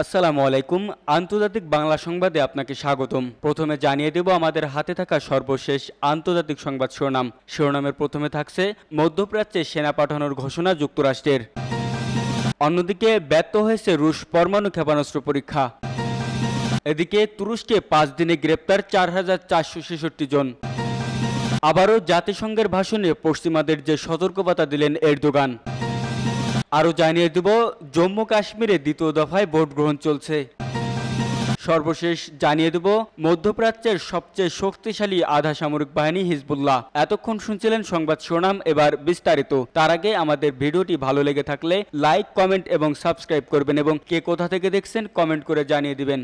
আসসালামু আলাইকুম। আন্তর্জাতিক বাংলা সংবাদে আপনাকে স্বাগতম। প্রথমে জানিয়ে দেব আমাদের হাতে থাকা সর্বশেষ আন্তর্জাতিক সংবাদ শিরোনামের প্রথমে থাকছে মধ্যপ্রাচ্যে সেনা পাঠানোর ঘোষণা যুক্তরাষ্ট্রের। অন্যদিকে ব্যর্থ হয়েছে রুশ পরমাণু ক্ষেপণাস্ত্র পরীক্ষা। এদিকে তুরস্কে 5 দিনে গ্রেপ্তার 4,466 জন। আবারও জাতিসংঘের ভাষণে পশ্চিমাদের যে সতর্কবার্তা দিলেন এরদোগান। আরও জানিয়ে দেব জম্মু কাশ্মীরে দ্বিতীয় দফায় ভোট গ্রহণ চলছে। সর্বশেষ জানিয়ে দেব মধ্যপ্রাচ্যের সবচেয়ে শক্তিশালী আধা সামরিক বাহিনী হিজবুল্লাহ। এতক্ষণ শুনছিলেন সংবাদ শিরোনাম, এবার বিস্তারিত। তার আগে আমাদের ভিডিওটি ভালো লেগে থাকলে লাইক, কমেন্ট এবং সাবস্ক্রাইব করবেন এবং কে কোথা থেকে দেখছেন কমেন্ট করে জানিয়ে দিবেন।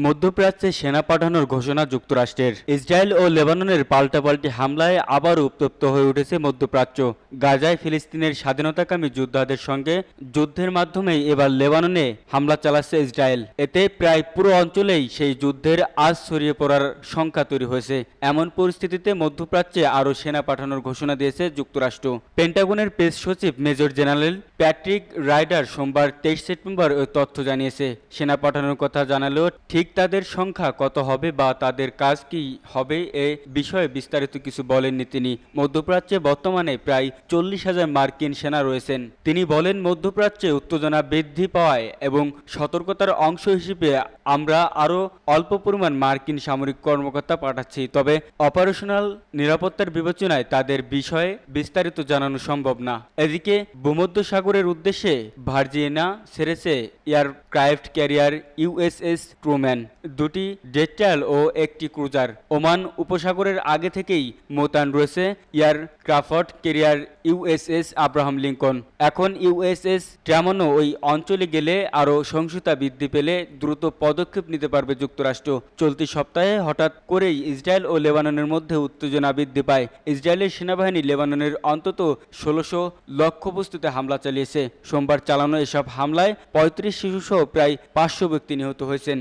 মধ্যপ্রাচ্যে সেনা পাঠানোর ঘোষণা যুক্তরাষ্ট্রের। ইসরায়েল ও লেবাননের পাল্টাপাল্টি হামলায় আবার উত্তপ্ত হয়ে উঠেছে মধ্যপ্রাচ্য। গাজায় ফিলিস্তিনের স্বাধীনতাকামী যোদ্ধাদের সঙ্গে যুদ্ধের মাধ্যমেই এবার লেবাননে হামলা চালাচ্ছে ইসরায়েল। এতে প্রায় পুরো অঞ্চলেই সেই যুদ্ধের আজ ছড়িয়ে পড়ার সংখ্যা তৈরি হয়েছে। এমন পরিস্থিতিতে মধ্যপ্রাচ্যে আরও সেনা পাঠানোর ঘোষণা দিয়েছে যুক্তরাষ্ট্র। পেন্টাগনের প্রেস সচিব মেজর জেনারেল প্যাট্রিক রাইডার সোমবার 23 সেপ্টেম্বর ওই তথ্য জানিয়েছে। সেনা পাঠানোর কথা জানালেও ঠিক তাদের সংখ্যা কত হবে বা তাদের কাজ কি হবে এ বিষয়ে বিস্তারিত কিছু বলেননি তিনি। মধ্যপ্রাচ্যে বর্তমানে প্রায় 40,000 মার্কিন সেনা রয়েছেন। তিনি বলেন, মধ্যপ্রাচ্যে উত্তেজনা বৃদ্ধি পাওয়ায় এবং সতর্কতার অংশ হিসেবে আমরা আরও অল্প পরিমাণ মার্কিন সামরিক কর্মকর্তা পাঠাচ্ছি, তবে অপারেশনাল নিরাপত্তার বিবেচনায় তাদের বিষয়ে বিস্তারিত জানানো সম্ভব না। এদিকে ভূমধ্যসাগরের উদ্দেশ্যে ভার্জিনিয়া ছেড়েছে এয়ারক্রাফট ক্যারিয়ার ইউএসএস ট্রুম্যান, দুটি ডেট্রাল ও একটি ক্রুজার। ওমান উপসাগরের আগে থেকেই মোতায়েন রয়েছে aircraft carrier USS Abraham Lincoln. এখন ইউএসএস ট্রামনও ওই অঞ্চলে গেলে আরও সহিংসতা বৃদ্ধি পেলে দ্রুত পদক্ষেপ নিতে পারবে যুক্তরাষ্ট্র। চলতি সপ্তাহে হঠাৎ করেই ইসরায়েল ও লেবাননের মধ্যে উত্তেজনা বৃদ্ধি পায়। ইসরায়েলের সেনাবাহিনী লেবাননের অন্তত 1600 লক্ষ্যবস্তুতে হামলা চালিয়েছে। সোমবার চালানো এসব হামলায় 35 শিশুসহ প্রায় 500 ব্যক্তি নিহত হয়েছেন।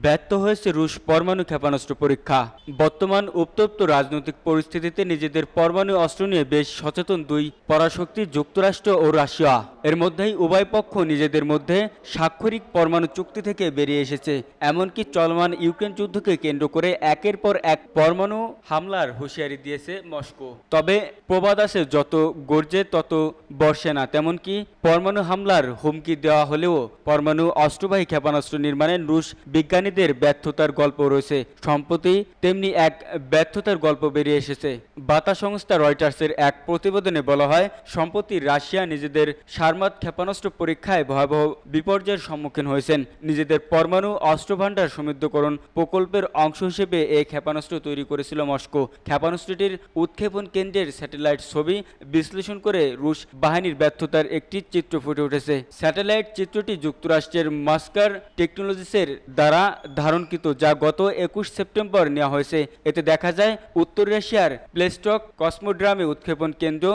ব্যর্থ হয়েছে রুশ পরমাণু ক্ষেপণাস্ত্র পরীক্ষা। বর্তমান উত্তপ্ত রাজনৈতিক পরিস্থিতিতে নিজেদের পরমাণু অস্ত্র নিয়ে বেশ সচেতন দুই পরাশক্তি যুক্তরাষ্ট্র ও রাশিয়া। এর মধ্যেই উভয় পক্ষ নিজেদের মধ্যে স্বাক্ষরিক পরমাণু চুক্তি থেকে বেরিয়ে এসেছে। এমনকি চলমান ইউক্রেন যুদ্ধকে কেন্দ্র করে একের পর এক পরমাণু হামলার হুঁশিয়ারি দিয়েছে মস্কো। তবে প্রবাদ আছে, যত গর্জে তত বর্ষে না। তেমনকি পরমাণু হামলার হুমকি দেওয়া হলেও পরমাণু অস্ত্রবাহী ক্ষেপণাস্ত্র নির্মাণে রুশ বিজ্ঞানীদের ব্যর্থতার গল্প রয়েছে। সম্প্রতি তেমনি এক ব্যর্থতার গল্প বেরিয়ে এসেছে। বার্তা সংস্থা রয়টার্সের এক প্রতিবেদনে বলা হয়, সম্প্রতি রাশিয়া নিজেদের সারমাত ক্ষেপণাস্ত্র পরীক্ষায় ভয়াবহ বিপর্যয়ের সম্মুখীন হয়েছেন। নিজেদের পরমাণু অস্ত্রভাণ্ডার সমৃদ্ধকরণ প্রকল্পের অংশ হিসেবে এই ক্ষেপণাস্ত্র তৈরি করেছিল মস্কো। ক্ষেপণাস্ত্রটির উৎক্ষেপণ কেন্দ্রের স্যাটেলাইট ছবি বিশ্লেষণ করে রুশ বাহিনীর ব্যর্থতার একটি চিত্র ফুটে উঠেছে। স্যাটেলাইট চিত্রটি যুক্তরাষ্ট্রের মাস্কার টেকনোলজিসের দ্বারা ধারণকৃত, যা গত 21 সেপ্টেম্বর নেওয়া হয়েছে। এতে দেখা যায় উত্তর রাশিয়ার প্লেস্টক কসমোড্রামে উৎক্ষেপণ কেন্দ্র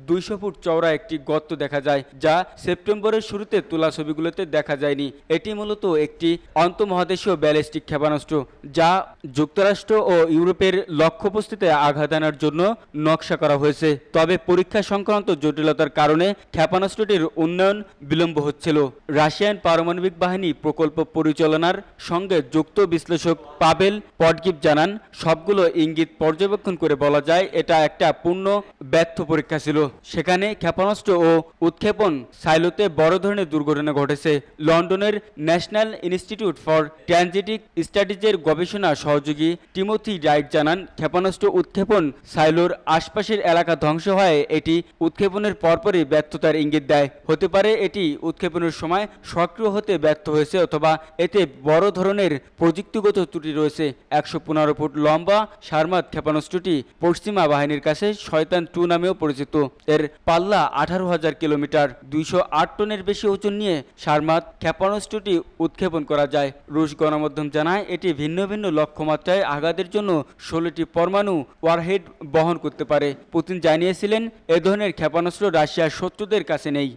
200 ফুট চওড়া একটি গর্ত দেখা যায়, যা সেপ্টেম্বরের শুরুতে তোলা ছবিগুলোতে দেখা যায়নি। এটি মূলত একটি আন্তঃমহাদেশীয় ব্যালিস্টিক ক্ষেপণাস্ত্র, যা যুক্তরাষ্ট্র ও ইউরোপের লক্ষ্যবস্তুতে আঘাত আনার জন্য নকশা করা হয়েছে। তবে পরীক্ষা সংক্রান্ত জটিলতার কারণে ক্ষেপণাস্ত্রটির উন্নয়ন বিলম্ব হচ্ছিল। রাশিয়ান পারমাণবিক বাহিনী প্রকল্প পরিচালনার সঙ্গে যুক্ত বিশ্লেষক পাবেল পডগিভ জানান, সবগুলো ইঙ্গিত পর্যবেক্ষণ করে বলা যায় এটা একটা পূর্ণ ব্যর্থ পরীক্ষা ছিল। সেখানে ক্ষেপণাস্ত্র ও উৎক্ষেপণ সাইলোতে বড় ধরনের দুর্ঘটনা ঘটেছে। লন্ডনের ন্যাশনাল ইনস্টিটিউট ফর ট্রানজিটিক স্টাডিজের গবেষণা সহযোগী টিমোথি রাইট জানান, ক্ষেপণাস্ত্র উৎক্ষেপণ সাইলোর আশপাশের এলাকা ধ্বংস হয় এটি উৎক্ষেপণের পরপরই ব্যর্থতার ইঙ্গিত দেয়। হতে পারে এটি উৎক্ষেপণের সময় সক্রিয় হতে ব্যর্থ হয়েছে, অথবা এতে বড় ধরনের প্রযুক্তিগত ত্রুটি রয়েছে। 115 ফুট লম্বা সারমাত ক্ষেপণাস্ত্রটি পশ্চিমা বাহিনীর কাছে শয়তান 2 নামেও পরিচিত। এর পাল্লা 18,000 কিলোমিটার, 208 টনের বেশি ওজন নিয়ে সারমাত ক্ষেপণাস্ত্রটি উৎক্ষেপণ করা যায়। রুশ গণমাধ্যম জানায় এটি ভিন্ন ভিন্ন লক্ষ্যমাত্রায় আঘাতের জন্য 16টি পরমাণু ওয়ারহেড বহন করতে পারে। পুতিন জানিয়েছিলেন, এ ধরনের ক্ষেপণাস্ত্র রাশিয়ার শত্রুদের কাছে নেই।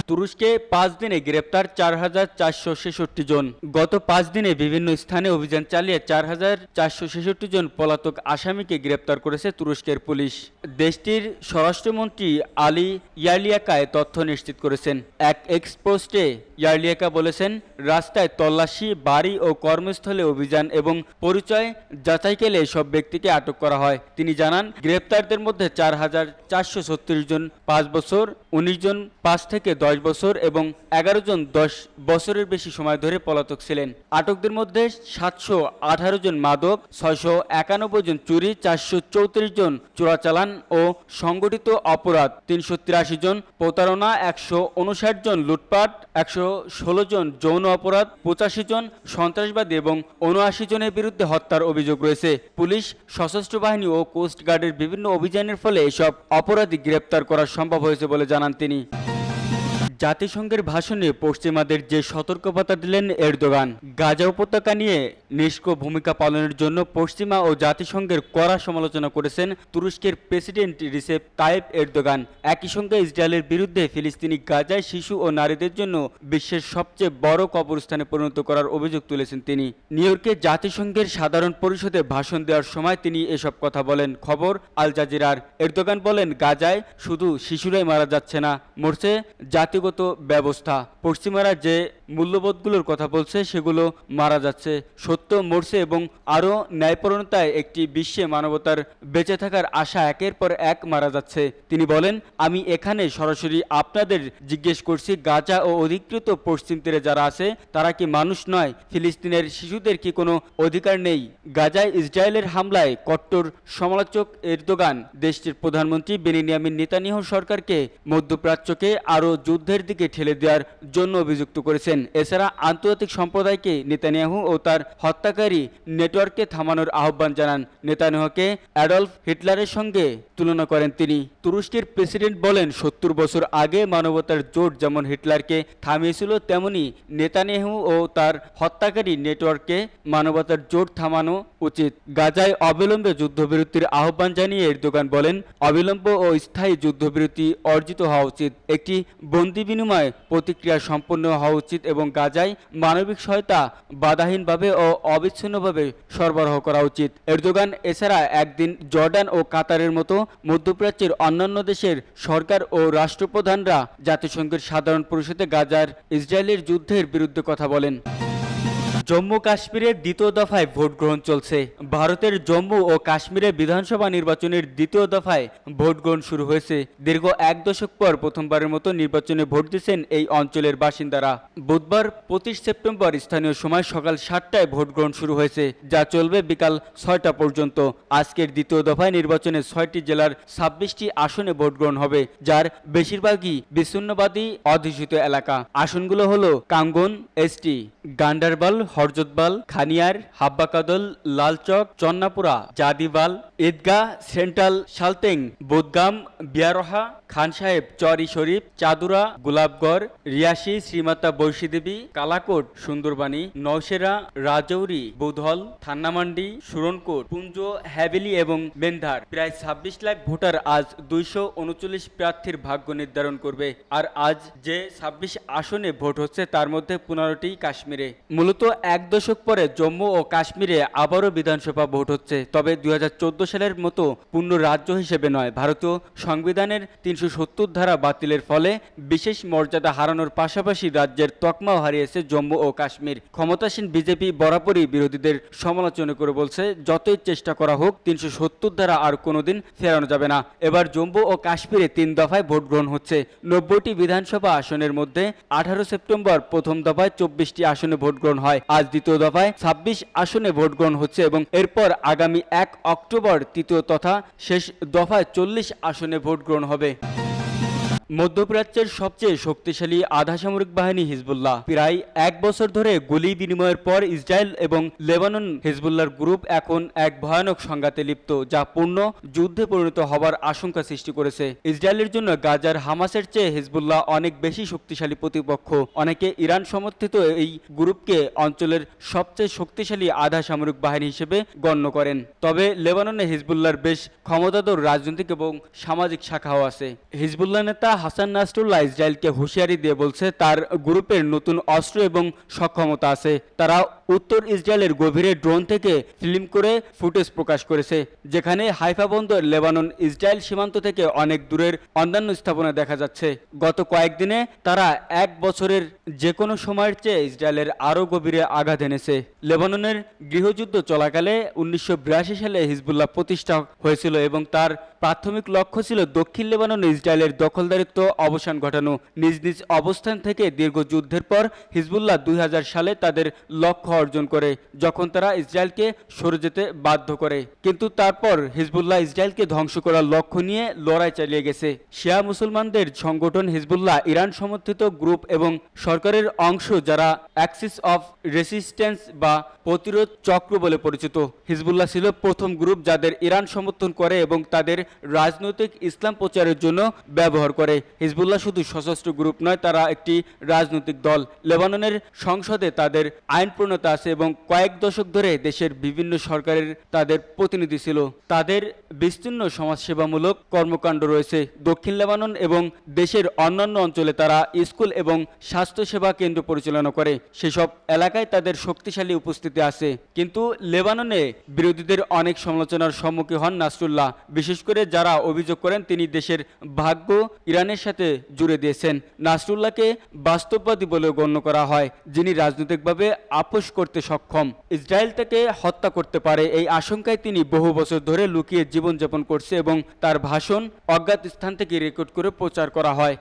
তুরস্কে 5 দিনে গ্রেপ্তার 4,466 জন। গত 5 দিনে বিভিন্ন স্থানে অভিযান চালিয়ে 4,466 জন পলাতক আসামিকে গ্রেপ্তার করেছে তুরস্কের পুলিশ। দেশটির স্বরাষ্ট্রমন্ত্রী আলী ইয়ারলিয়াকা এ তথ্য নিশ্চিত করেছেন। এক এক্স পোস্টে ইয়ারলিয়াকা বলেছেন, রাস্তায় তল্লাশি, বাড়ি ও কর্মস্থলে অভিযান এবং পরিচয় যাচাইকালে এসব ব্যক্তিকে আটক করা হয়। তিনি জানান, গ্রেপ্তারদের মধ্যে 4,436 জন 5 বছর, 19 জন 5 থেকে 10 বছর এবং 11 জন 10 বছরের বেশি সময় ধরে পলাতক ছিলেন। আটকদের মধ্যে 718 জন মাদক, 691 জন চুরি, 434 জন চোরাচালান ও সংগঠিত অপরাধ, 383 জন প্রতারণা, 159 জন লুটপাট, 116 জন যৌন অপরাধ, 85 জন সন্ত্রাসবাদী এবং 79 জনের বিরুদ্ধে হত্যার অভিযোগ রয়েছে। পুলিশ, সশস্ত্র বাহিনী ও কোস্ট গার্ডের বিভিন্ন অভিযানের ফলে এসব অপরাধী গ্রেপ্তার করা সম্ভব হয়েছে বলে জানান তিনি। জাতিসংঘের ভাষণে পশ্চিমাদের যে সতর্কবার্তা দিলেন এরদোগান। গাজা উপত্যকা নিয়ে নিষ্ক্রিয় ভূমিকা পালনের জন্য পশ্চিমা ও জাতিসংঘের কড়া সমালোচনা করেছেন তুরস্কের প্রেসিডেন্ট রিসেপ তাইপ এরদোগান। একই সঙ্গে ইসরায়েলের বিরুদ্ধে ফিলিস্তিনি গাজায় শিশু ও নারীদের জন্য বিশ্বের সবচেয়ে বড় কবরস্থানে পরিণত করার অভিযোগ তুলেছেন তিনি। নিউ ইয়র্কে জাতিসংঘের সাধারণ পরিষদে ভাষণ দেওয়ার সময় তিনি এসব কথা বলেন। খবর আল জাজিরার। এরদোগান বলেন, গাজায় শুধু শিশুরাই মারা যাচ্ছে না, মরছে জাতিগত ব্যবস্থা। পশ্চিমারা যে মূল্যবোধগুলোর কথা বলছে সেগুলো মারা যাচ্ছে, সত্য মরছে এবং আরও ন্যায়পরণতায় একটি বিশ্বে মানবতার বেঁচে থাকার আশা একের পর এক মারা যাচ্ছে। তিনি বলেন, আমি এখানে সরাসরি আপনাদের জিজ্ঞেস করছি, গাজা ও অধিকৃত পশ্চিম তীরে যারা আছে তারা কি মানুষ নয়? ফিলিস্তিনের শিশুদের কি কোনো অধিকার নেই? গাজায় ইসরায়েলের হামলায় কট্টর সমালোচক এরদোগান দেশটির প্রধানমন্ত্রী বেনিয়ামিন নেতানিয়াহু সরকারকে মধ্যপ্রাচ্যকে আরও যুদ্ধের দিকে ঠেলে দেওয়ার জন্য অভিযুক্ত করেছেন। এছাড়া আন্তর্জাতিক সম্প্রদায়কে নেতানিয়াহু ও তার হত্যাকারী নেটওয়ার্ককে থামানোর আহ্বান জানান। নেতানিয়াহুকে অ্যাডলফ হিটলারের সঙ্গে তুলনা করেন তিনি। তুরস্কের প্রেসিডেন্ট বলেন, 70 বছর আগে মানবতার জোট যেমন হিটলারকে থামিয়েছিল, তেমনি নেতানিয়াহু ও তার হত্যাকারী নেটওয়ার্ককে মানবতার জোট থামানো উচিত। গাজায় অবিলম্বে যুদ্ধবিরতির আহ্বান জানিয়ে এরদোগান বলেন, অবিলম্ব ও স্থায়ী যুদ্ধবিরতি অর্জিত হওয়া উচিত, একটি বন্দি বিনিময় প্রতিক্রিয়া সম্পন্ন হওয়া উচিত এবং গাজায় মানবিক সহায়তা বাধাহীনভাবে ও অবিচ্ছিন্নভাবে সরবরাহ করা উচিত। এরদোগান এছাড়া একদিন জর্ডান ও কাতারের মতো মধ্যপ্রাচ্যের অন্যান্য দেশের সরকার ও রাষ্ট্রপ্রধানরা জাতিসংঘের সাধারণ পরিষদে গাজার ইসরায়েলের যুদ্ধের বিরুদ্ধে কথা বলেন। জম্মু কাশ্মীরের দ্বিতীয় দফায় ভোট গ্রহণ চলছে। ভারতের জম্মু ও কাশ্মীরে বিধানসভা নির্বাচনের দ্বিতীয় দফায় ভোট গ্রহণ শুরু হয়েছে। দীর্ঘ 1 দশক পর প্রথমবারের মতো নির্বাচনে ভোট দিচ্ছেন এই অঞ্চলের বাসিন্দারা। বুধবার 25 সেপ্টেম্বর স্থানীয় সময় সকাল 7টায় ভোট গ্রহণ শুরু হয়েছে, যা চলবে বিকাল 6টা পর্যন্ত। আজকের দ্বিতীয় দফায় নির্বাচনে 6টি জেলার 26টি আসনে ভোট গ্রহণ হবে, যার বেশিরভাগই বিচ্ছিন্নবাদী অধ্যুষিত এলাকা। আসনগুলো হলো কাঙ্গন, এসটি, গান্ডারবাল, হরজতবাল, খানিয়ার, হাব্বাকাদল, লালচক, চন্নাপুরা, জাদিবাল, ঈদগাহ, সেন্ট্রাল সালতেং, বুদগাম, বিয়ারহা, খান সাহেব, চরি শরীফ, চাদুরা, গোলাপগড়, রিয়াসী, শ্রীমাতা বৈশীদেবী, কালাকোট, সুন্দরবানী, নওশেরা, রাজৌরি, বুধল, থান্নামান্ডি, সুরনকোট, পুঞ্জ, হ্যাভেলি এবং মেন্ধার। প্রায় 26 লাখ ভোটার আজ 239 প্রার্থীর ভাগ্য নির্ধারণ করবে। আর আজ যে 26 আসনে ভোট হচ্ছে তার মধ্যে 15টি কাশ্মীরে। মূলত 1 দশক পরে জম্মু ও কাশ্মীরে আবারও বিধানসভা ভোট হচ্ছে, তবে 2014 সালের মতো পূর্ণ রাজ্য হিসেবে নয়। ভারতীয় সংবিধানের 370 ধারা বাতিলের ফলে বিশেষ মর্যাদা হারানোর পাশাপাশি রাজ্যের তকমাও হারিয়েছে জম্মু ও কাশ্মীর। ক্ষমতাসীন বিজেপি বরাবরই বিরোধীদের সমালোচনা করে বলছে, যতই চেষ্টা করা হোক 370 ধারা আর কোনোদিন ফেরানো যাবে না। এবার জম্মু ও কাশ্মীরে 3 দফায় ভোট গ্রহণ হচ্ছে। 90টি বিধানসভা আসনের মধ্যে 18 সেপ্টেম্বর প্রথম দফায় 24টি আসনে ভোট গ্রহণ হয়। আজ দ্বিতীয় দফায় 26 আসনে ভোট গ্রহণ হচ্ছে এবং এরপর আগামী 1 অক্টোবর তৃতীয় তথা শেষ দফায় 40 আসনে ভোট গ্রহণ হবে। মধ্যপ্রাচ্যের সবচেয়ে শক্তিশালী আধাসামরিক বাহিনী হিজবুল্লাহ প্রায় 1 বছর ধরে গুলি বিনিময়ের পর ইসরায়েল এবং লেবানন হিজবুল্লাহর গ্রুপ এখন এক ভয়ানক সংঘাতে লিপ্ত, যা পূর্ণ যুদ্ধে পরিণত হবার আশঙ্কা সৃষ্টি করেছে। ইসরায়েলের জন্য গাজার হামাসের চেয়ে হিজবুল্লাহ অনেক বেশি শক্তিশালী প্রতিপক্ষ। অনেকে ইরান সমর্থিত এই গ্রুপকে অঞ্চলের সবচেয়ে শক্তিশালী আধা সামরিক বাহিনী হিসেবে গণ্য করেন। তবে লেবাননে হিজবুল্লাহর বেশ ক্ষমতাধর রাজনৈতিক এবং সামাজিক শাখাও আছে। হিজবুল্লাহ নেতা হাসান নাসরুল্লাহ ইসরায়েলকে হুঁশিয়ারি দিয়ে বলছে তার গ্রুপের নতুন অস্ত্র এবং সক্ষমতা আছে। তারা উত্তর ইসরায়েলের গভীরে ড্রোন থেকে ফিল্ম করে ফুটেজ প্রকাশ করেছে, যেখানে হাইফা বন্দর লেবানন ইসরায়েল সীমান্ত থেকে অনেক দূরের অন্যান্য স্থাপনা দেখা যাচ্ছে। গত কয়েকদিনে তারা এক বছরের যে কোনো সময়ের চেয়ে ইসরায়েলের আরও গভীরে আঘাত এনেছে। লেবাননের গৃহযুদ্ধ চলাকালে 1982 সালে হিজবুল্লাহ প্রতিষ্ঠা হয়েছিল এবং তার প্রাথমিক লক্ষ্য ছিল দক্ষিণ লেবাননে ইসরায়েলের দখলদারিত্ব অবসান ঘটানো। নিজ নিজ অবস্থান থেকে দীর্ঘ যুদ্ধের পর হিজবুল্লাহ 2000 সালে তাদের লক্ষ্য অর্জন করে, যখন তারা ইসরায়েলকে সরে যেতে বাধ্য করে। কিন্তু তারপর হিজবুল্লাহ ইসরায়েলকে ধ্বংস করার লক্ষ্য নিয়ে লড়াই চালিয়ে গেছে। শিয়া মুসলমানদের সংগঠন হিজবুল্লাহ ইরান সমর্থিত গ্রুপ এবং সরকারের অংশ, যারা অ্যাক্সিস অফ রেসিস্ট্যান্স বা প্রতিরোধ চক্র বলে পরিচিত। হিজবুল্লাহ ছিল প্রথম গ্রুপ যাদের ইরান সমর্থন করে এবং তাদের রাজনৈতিক ইসলাম প্রচারের জন্য ব্যবহার করে। হিজবুল্লাহ শুধু সশস্ত্র গ্রুপ নয়, তারা একটি রাজনৈতিক দল। লেবাননের সংসদে তাদের আইন প্রণেতা আছে এবং কয়েক দশক ধরে দেশের বিভিন্ন সরকারের তাদের প্রতিনিধি ছিল। তাদের বিস্তীর্ণ সমাজসেবামূলক কর্মকাণ্ড রয়েছে। দক্ষিণ লেবানন এবং দেশের অন্যান্য অঞ্চলে তারা স্কুল এবং স্বাস্থ্যসেবা কেন্দ্র পরিচালনা করে। সেসব এলাকায় তাদের শক্তিশালী উপস্থিতি আছে। কিন্তু লেবাননে বিরোধীদের অনেক সমালোচনার সম্মুখীন হন নাসরুল্লাহ, বিশেষ করে যারা অভিযোগ করেন তিনি দেশের ভাগ্য ইরানের সাথে জুড়ে দিয়েছেন। নাসরুল্লাহকে বাস্তববাদী বলে গণ্য করা হয়, যিনি রাজনৈতিকভাবে আপোষ করতে সক্ষম। ইসরায়েল তাকে হত্যা করতে পারে এই আশঙ্কায় তিনি বহু বছর ধরে লুকিয়ে জীবনযাপন করছে এবং তার ভাষণ অজ্ঞাত স্থান থেকে রেকর্ড করে প্রচার করা হয়।